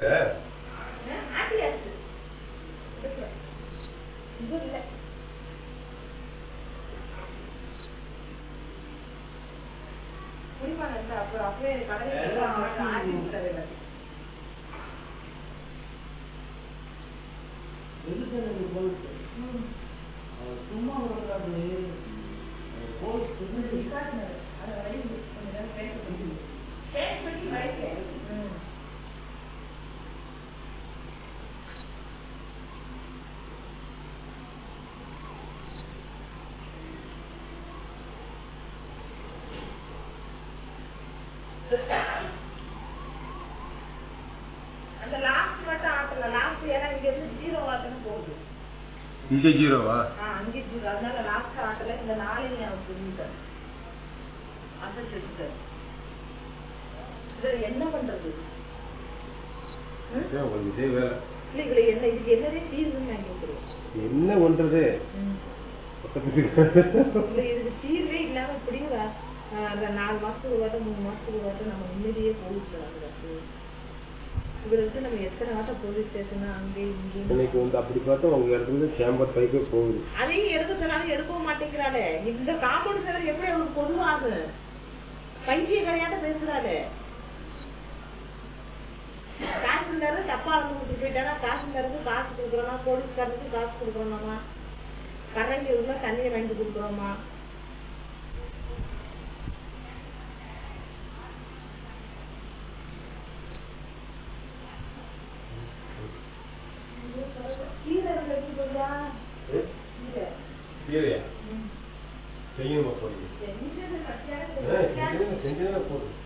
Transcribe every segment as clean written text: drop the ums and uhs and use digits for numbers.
அந்த லாஸ்ட் மட்டும் ஆட்டல லாஸ்ட் ஏன்னா இங்க இருந்து 0 ஆட்டணும் போகுது இங்க 0வா அங்க 0 அதனால லாஸ்ட் ஆட்டல இந்த நாளையும் நான் புரிஞ்சுட்டேன் அசல் செஞ்சுட்டேன் இது என்ன பண்றது உங்களுக்கு இதே வேலை இல்ல இதுல என்ன இதுக்கு என்னதே தீர்வுன்னு நான் கேக்குறேன் என்ன பண்றது இதுக்கு தீர்வே இல்லாம இப்படிங்களா அந்த 4 மாசத்துக்கு வாட்டம் 3 மாசத்துக்கு வாட்டம் நம்ம முன்னாடியே போயிட்டு இவருக்கு நம்ம எத்தனை வாட்டம் போலீஸ் ஸ்டேஷன் அங்கே இங்கே இன்னைக்கு வந்து அப்படி பார்த்தா உங்க இடத்துல சேம்பர் பைக்கே போகுது அதையும் எடுக்க சொன்னாலும் எடுக்கவும் மாட்டேங்கிறாளே இந்த காம்பவுண்ட் செலவு எப்படி அவளுக்கு பொதுவாகும் பைத்திய கரையாட்ட பேசுறாளே தாசில்தாரு தப்பா வந்து கொடுத்துட்டு போயிட்டானா தாசில்தாருக்கு காசு கொடுக்குறோமா போலீஸ்காரருக்கு காசு கொடுக்குறோமாமா கரண்டி உள்ள தண்ணியை வாங்கி கொடுக்குறோமா செய்யணுமா போடுங்க செஞ்சா போதும்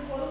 போதும்